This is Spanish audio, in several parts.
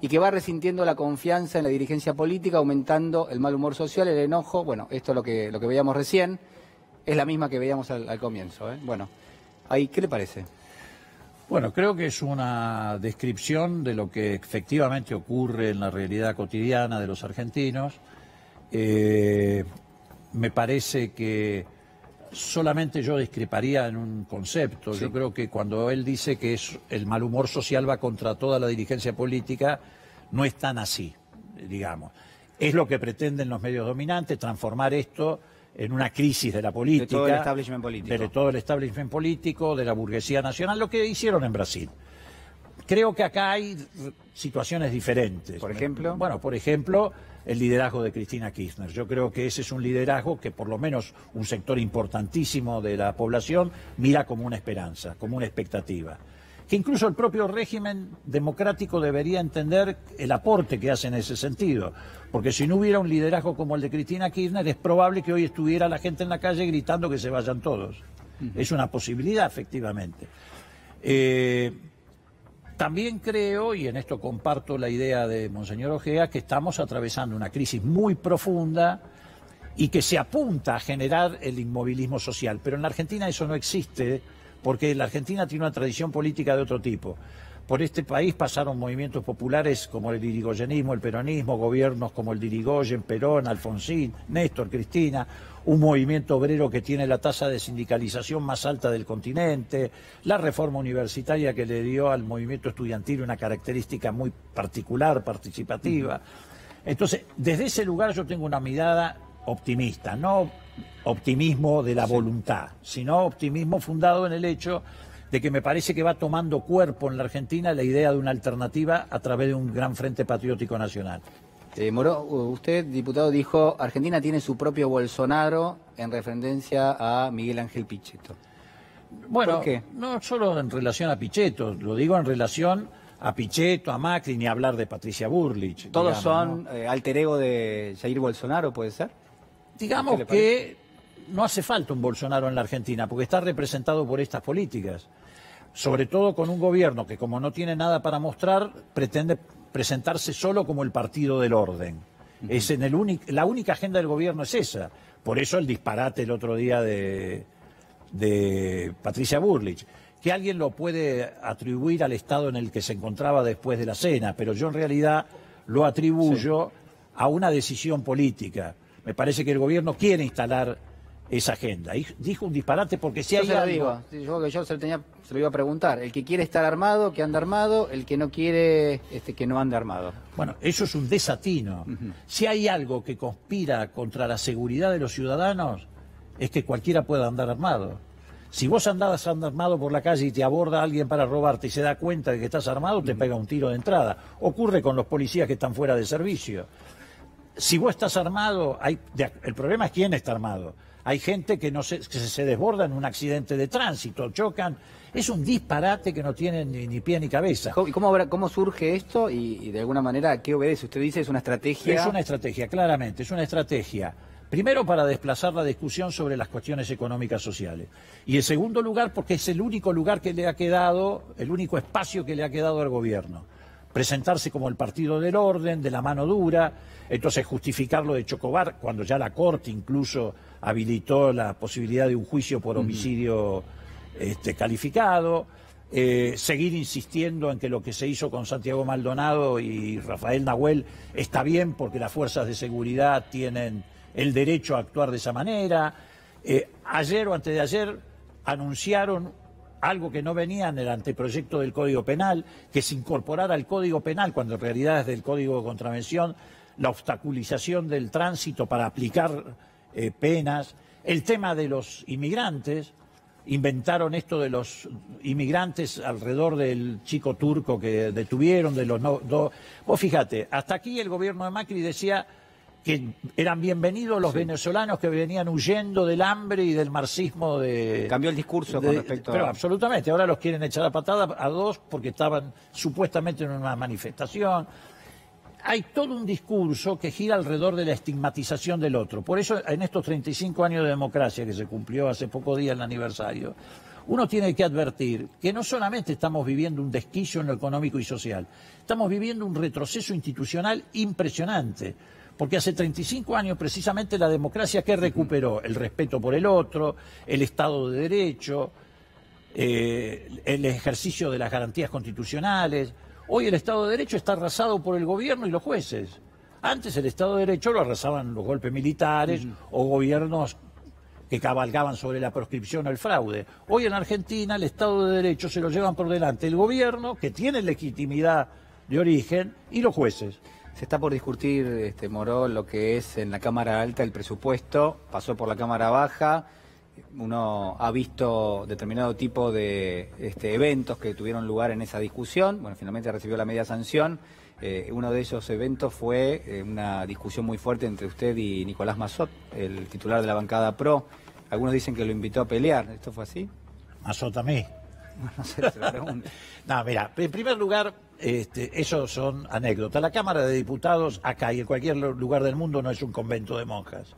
y que va resintiendo la confianza en la dirigencia política, aumentando el mal humor social, el enojo. Bueno, esto es lo que veíamos recién, es la misma que veíamos al comienzo, ¿eh? Bueno, ahí, ¿qué le parece? Bueno, creo que es una descripción de lo que efectivamente ocurre en la realidad cotidiana de los argentinos. Me parece que solamente yo discreparía en un concepto. Sí. Yo creo que cuando él dice que el mal humor social va contra toda la dirigencia política, no es tan así, digamos. Es lo que pretenden los medios dominantes, transformar esto en una crisis de la política. De todo el establishment político. De todo el establishment político, de la burguesía nacional, lo que hicieron en Brasil. Creo que acá hay situaciones diferentes. ¿Por ejemplo? Bueno, por ejemplo, el liderazgo de Cristina Kirchner. Yo creo que ese es un liderazgo que por lo menos un sector importantísimo de la población mira como una esperanza, como una expectativa. Que incluso el propio régimen democrático debería entender el aporte que hace en ese sentido. Porque si no hubiera un liderazgo como el de Cristina Kirchner, es probable que hoy estuviera la gente en la calle gritando que se vayan todos. Es una posibilidad, efectivamente. También creo, y en esto comparto la idea de Monseñor Ojea, que estamos atravesando una crisis muy profunda y que se apunta a generar el inmovilismo social. Pero en la Argentina eso no existe, porque la Argentina tiene una tradición política de otro tipo. Por este país pasaron movimientos populares como el irigoyenismo, el peronismo, gobiernos como el de Irigoyen, Perón, Alfonsín, Néstor, Cristina, un movimiento obrero que tiene la tasa de sindicalización más alta del continente, la reforma universitaria que le dio al movimiento estudiantil una característica muy particular, participativa. Entonces, desde ese lugar yo tengo una mirada optimista, no optimismo de la voluntad, sino optimismo fundado en el hecho de que me parece que va tomando cuerpo en la Argentina la idea de una alternativa a través de un gran frente patriótico nacional. Moró, usted, diputado, dijo Argentina tiene su propio Bolsonaro en referencia a Miguel Ángel Pichetto. Bueno, ¿por qué? No solo en relación a Pichetto, lo digo en relación a Pichetto, a Macri, ni hablar de Patricia Bullrich. ¿Todos digamos, son ¿no? alter ego de Jair Bolsonaro, puede ser? Digamos que no hace falta un Bolsonaro en la Argentina, porque está representado por estas políticas. Sobre todo con un gobierno que, como no tiene nada para mostrar, pretende presentarse solo como el partido del orden. Es la única agenda del gobierno es esa. Por eso el disparate el otro día de Patricia Bullrich. Que alguien lo puede atribuir al estado en el que se encontraba después de la cena, pero yo en realidad lo atribuyo a una decisión política. Me parece que el gobierno quiere instalar esa agenda. Y dijo un disparate porque si hay algo... Yo se lo iba a preguntar. El que quiere estar armado, que anda armado. El que no quiere, que no anda armado. Bueno, eso es un desatino. Si hay algo que conspira contra la seguridad de los ciudadanos, es que cualquiera pueda andar armado. Si vos andás armado por la calle y te aborda alguien para robarte y se da cuenta de que estás armado, te pega un tiro de entrada. Ocurre con los policías que están fuera de servicio. Si vos estás armado, el problema es quién está armado. Hay gente que se desborda en un accidente de tránsito, chocan. Es un disparate que no tiene ni pie ni cabeza. ¿Y cómo surge esto y de alguna manera a qué obedece? Usted dice es una estrategia... Es una estrategia, claramente. Es una estrategia, primero para desplazar la discusión sobre las cuestiones económicas sociales. Y en segundo lugar porque es el único lugar que le ha quedado, el único espacio que le ha quedado al gobierno. Presentarse como el partido del orden, de la mano dura, entonces justificarlo de Chocobar, cuando ya la Corte incluso habilitó la posibilidad de un juicio por homicidio calificado, seguir insistiendo en que lo que se hizo con Santiago Maldonado y Rafael Nahuel está bien porque las fuerzas de seguridad tienen el derecho a actuar de esa manera. Ayer o antes de ayer anunciaron algo que no venía en el anteproyecto del Código Penal, que se incorporara al Código Penal, cuando en realidad es del Código de Contravención, la obstaculización del tránsito para aplicar penas. El tema de los inmigrantes, inventaron esto de los inmigrantes alrededor del chico turco que detuvieron, de los Vos fíjate, hasta aquí el gobierno de Macri decía que eran bienvenidos los venezolanos que venían huyendo del hambre y del marxismo de... Cambió el discurso con respecto Pero absolutamente, ahora los quieren echar a patada a dos porque estaban supuestamente en una manifestación. Hay todo un discurso que gira alrededor de la estigmatización del otro. Por eso, en estos 35 años de democracia que se cumplió hace pocos días el aniversario, uno tiene que advertir que no solamente estamos viviendo un desquicio en lo económico y social, estamos viviendo un retroceso institucional impresionante. Porque hace 35 años precisamente la democracia que recuperó el respeto por el otro, el Estado de Derecho, el ejercicio de las garantías constitucionales. Hoy el Estado de Derecho está arrasado por el gobierno y los jueces. Antes el Estado de Derecho lo arrasaban los golpes militares o gobiernos que cabalgaban sobre la proscripción o el fraude. Hoy en Argentina el Estado de Derecho se lo llevan por delante el gobierno, que tiene legitimidad de origen, y los jueces. Se está por discutir, Moró, lo que es en la Cámara Alta el presupuesto, pasó por la Cámara Baja, uno ha visto determinado tipo de eventos que tuvieron lugar en esa discusión, bueno, finalmente recibió la media sanción, uno de esos eventos fue una discusión muy fuerte entre usted y Nicolás Massot, el titular de la bancada PRO, algunos dicen que lo invitó a pelear, ¿esto fue así? Massot a mí. No sé, se lo pregunto. No, mira, en primer lugar, eso son anécdotas. La Cámara de Diputados, acá y en cualquier lugar del mundo, no es un convento de monjas.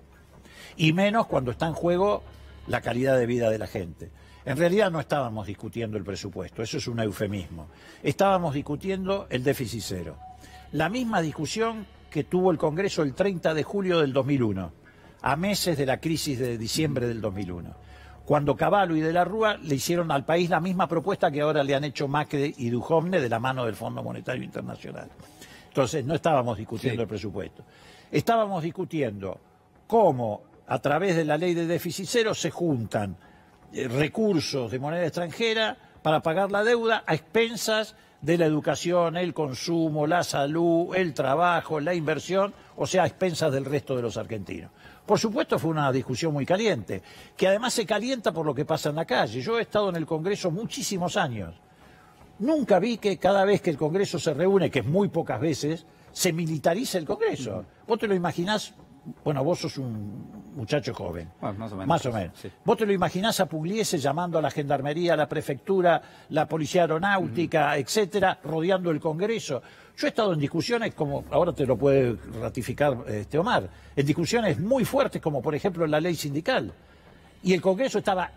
Y menos cuando está en juego la calidad de vida de la gente. En realidad no estábamos discutiendo el presupuesto, eso es un eufemismo. Estábamos discutiendo el déficit cero. La misma discusión que tuvo el Congreso el 30 de julio del 2001, a meses de la crisis de diciembre del 2001. Cuando Cavallo y de la Rúa le hicieron al país la misma propuesta que ahora le han hecho Macri y Duhovne de la mano del Fondo Monetario Internacional. Entonces, no estábamos discutiendo el presupuesto. Estábamos discutiendo cómo, a través de la ley de déficit cero, se juntan recursos de moneda extranjera para pagar la deuda a expensas de la educación, el consumo, la salud, el trabajo, la inversión, o sea, a expensas del resto de los argentinos. Por supuesto fue una discusión muy caliente, que además se calienta por lo que pasa en la calle. Yo he estado en el Congreso muchísimos años. Nunca vi que cada vez que el Congreso se reúne, que es muy pocas veces, se militarice el Congreso. Vos te lo imaginás, bueno, vos sos un muchacho joven. Bueno, más o menos. Más o menos. Sí. Vos te lo imaginás a Pugliese llamando a la Gendarmería, a la Prefectura, la Policía Aeronáutica, etcétera, rodeando el Congreso. Yo he estado en discusiones, como ahora te lo puede ratificar Omar, en discusiones muy fuertes, como por ejemplo la ley sindical. Y el Congreso estaba,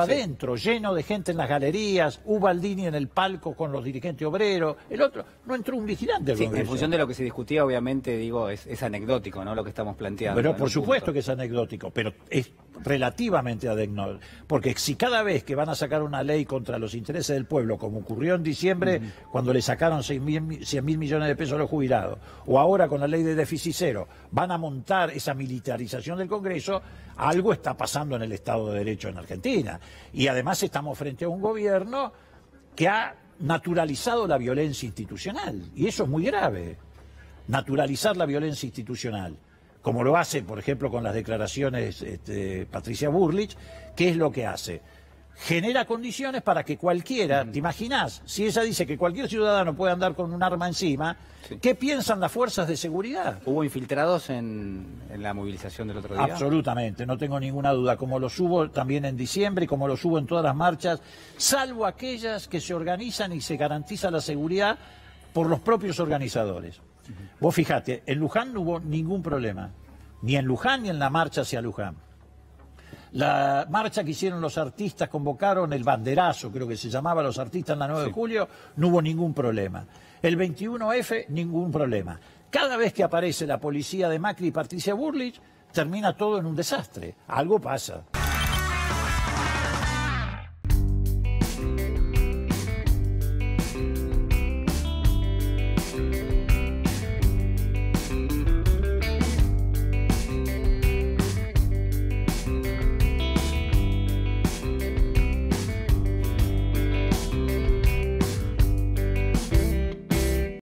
adentro, lleno de gente en las galerías, Ubaldini en el palco con los dirigentes obreros, el otro, no entró un vigilante al Congreso. En función de lo que se discutía, obviamente, digo, es anecdótico, ¿no?, lo que estamos planteando. Pero por supuesto que es anecdótico, pero es relativamente anecdótico, porque si cada vez que van a sacar una ley contra los intereses del pueblo, como ocurrió en diciembre, cuando le sacaron 100.000 millones de pesos a los jubilados, o ahora con la ley de déficit cero, van a montar esa militarización del Congreso, algo está pasando en el Estado de Derecho en Argentina. Y además estamos frente a un gobierno que ha naturalizado la violencia institucional, y eso es muy grave, naturalizar la violencia institucional, como lo hace, por ejemplo, con las declaraciones Patricia Bullrich. ¿Qué es lo que hace? Genera condiciones para que cualquiera, ¿te imaginás? Si ella dice que cualquier ciudadano puede andar con un arma encima, ¿qué piensan las fuerzas de seguridad? ¿Hubo infiltrados en la movilización del otro día? Absolutamente, no tengo ninguna duda, como los hubo también en diciembre y como los hubo en todas las marchas, salvo aquellas que se organizan y se garantiza la seguridad por los propios organizadores. Vos fijate, en Luján no hubo ningún problema, ni en Luján ni en la marcha hacia Luján. La marcha que hicieron los artistas, convocaron el banderazo, creo que se llamaba, los artistas en la 9 de julio, no hubo ningún problema. El 21F, ningún problema. Cada vez que aparece la policía de Macri y Patricia Bullrich, termina todo en un desastre. Algo pasa.